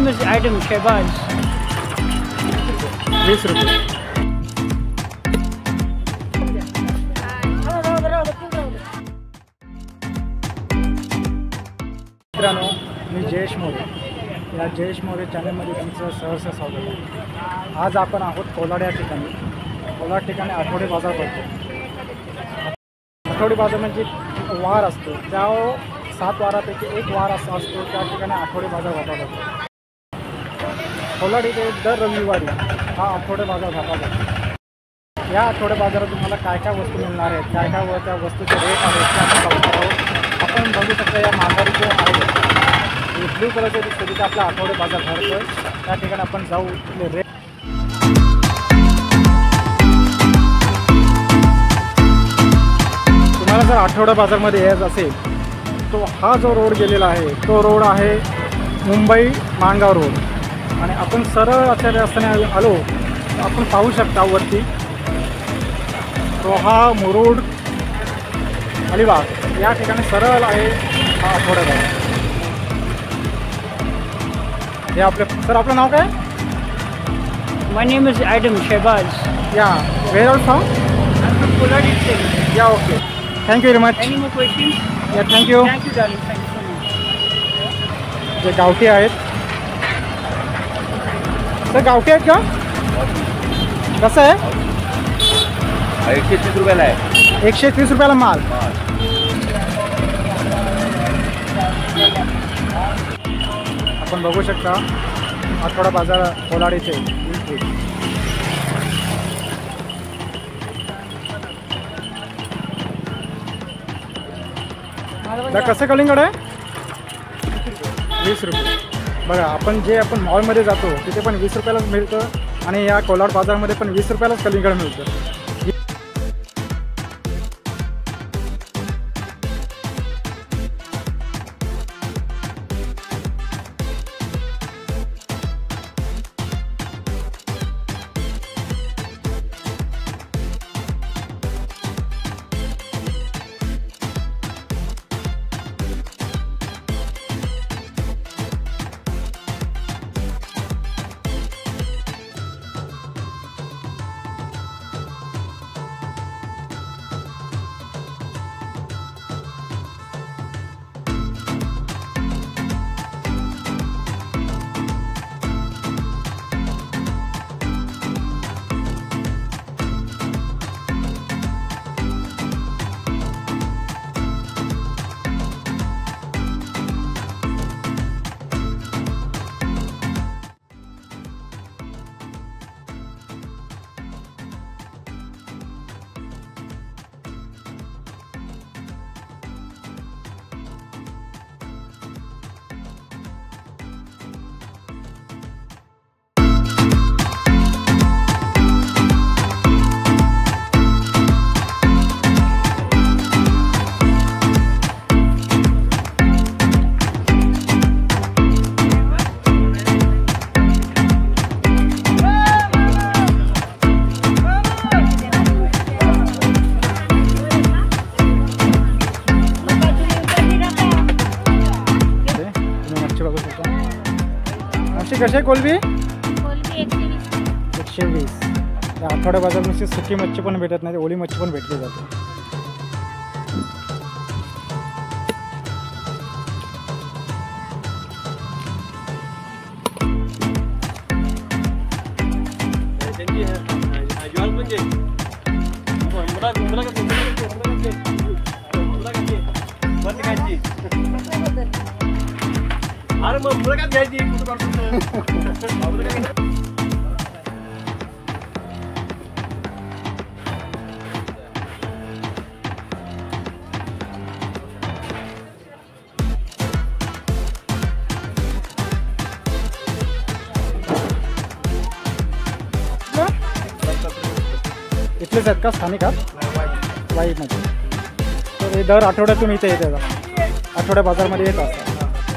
name is Adam Shehbaz. 20 रुपये. मित्रांनो, मी जयेश मोरे. या जयेश मोरे चॅनलमध्ये तुमचं सहर्ष स्वागत आहे. आज आपण आहोत कोलाड या ठिकाणी. कोलाड ठिकाणी आठवडे बाजार भरतो. आठवडे बाजार म्हणजे वार असतो, त्या 7 वारापैकी एक वार असा असतो, त्या ठिकाणी आठवडे बाजार भरला जातो. कोलाड इथे दर रविवारी हा आठवडे बाजार भरला जातो. या आठवडे बाजारात तुम्हाला काय काय वस्तू मिळणार आहेत, काय काय त्या वस्तूचे रेट आहेत ते आपण बघणार आहोत. आपण बघू शकता या माघारी जो आहे ब्लू कलरचे दिसतो तिथे आपला आठवडे बाजार भरतोय. त्या ठिकाणी आपण जाऊ. रेट तुम्हाला जर आठवडा बाजारमध्ये यायचं असेल तो हा जो रोड गेलेला आहे तो रोड आहे मुंबई माणगाव रोड. आणि आपण सरळ अशा रस्त्याने आलो तर आपण पाहू शकता वरती तो हा मुरुड अलिबाग या ठिकाणी सरळ आहे हा आठवडा बाजार. हे आपले सर, आपलं नाव काय? My name is Adam Shehbaz. या where are from? I'm from Kolad itself. या okay, thank you very much. Any more questions? या thank you. Thank you, darling. Thank you so much. जे गावठी आहेत सर, गावठी आहेत का? कसं आहे? 130 रुपयाला आहे. 130 रुपयाला माल. आपण बघू शकता आठवडा बाजार कोलाड इथे. कसं कलिंगड आहे? 20 रुपये. बघा, आपण मॉलमध्ये जातो तिथे पण 20 रुपयालाच मिळतं आणि या कोलाड बाजारमध्ये पण 20 रुपयालाच कलिंगड मिळतं. कशी आहे कोलबी? 120. या आठवड्या बाजारामध्ये सुकी मच्छी पण भेटत नाही, ओली मच्छी पण भेटली जाते. अरे मग मुलाखत घ्यायची. इथलेच आहेत का स्थानिक आहात? वाईमध्ये. तर हे दर आठवड्यातून इथे येते का? आठवड्या बाजारमध्ये येत असतात.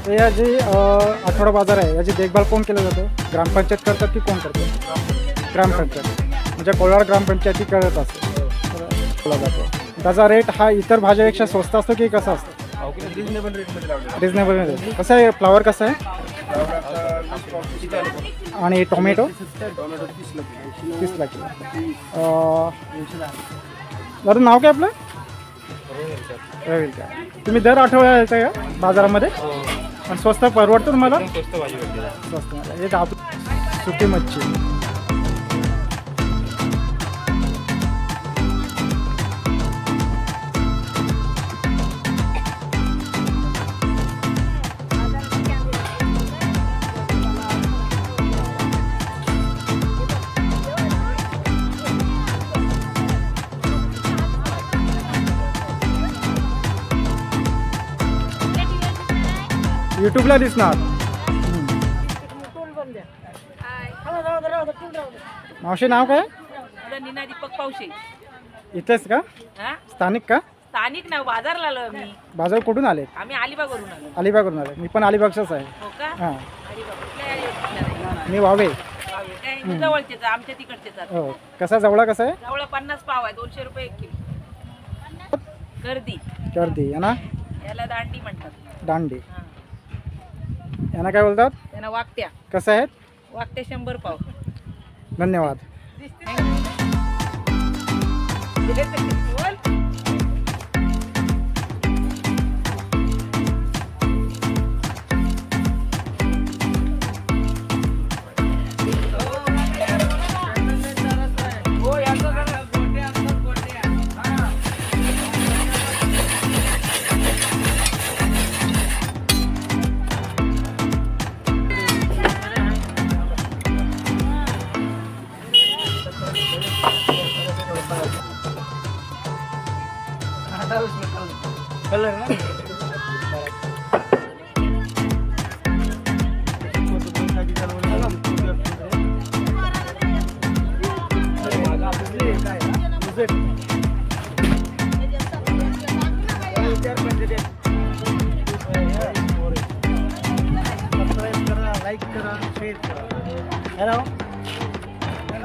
तर या जी आठवडा बाजार आहे याची देखभाल कोण केलं जातं? ग्रामपंचायत करतात की कोण करतं? ग्रामपंचायत. म्हणजे कोलाड ग्रामपंचायती करत असते केला जातो. त्याचा रेट हा इतर भाज्यापेक्षा स्वस्त असतो की कसा असतो? रिजनेबल रेटमध्ये लावले. Reasonable rate. कसं आहे फ्लावर कसं आहे? आणि टोमॅटो टोमॅटो 30 ला किलो. दादा नाव काय आपलं? रविंद्र. तुम्ही दर आठवड्याला येताय का बाजारामध्ये? आणि स्वस्त परवडतं तुम्हाला? स्वस्त हे सुकी मच्छी. यूट्यूबला दिसणार. मावशी नाव काय? नीना दीपक पावशे. इथेच का? हा? स्थानिक का? स्थानिक ना, बाजारला आलो मी. बाजार कुठून आले? आम्ही अलिबागवरून आलो. अलिबागवरून आले. मी पण अलिबागचाच आहे. हो का? हां अलिबाग कुठल्या area? मी वावे. काय जवळचेच आमच्या तिकडचेच आहेत. हो. कसा जवळा कसा आहे? जवळ 50 पाव आहे, 200 रुपये 1 किलो. गर्दी गर्दी ना. याला दांडी म्हणतात. दांडी हा. यांना काय बोलतात? त्यांना वाकट्या. कसं आहेत? वाकट्या 100 पाव. धन्यवाद.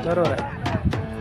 बरोबर आहे.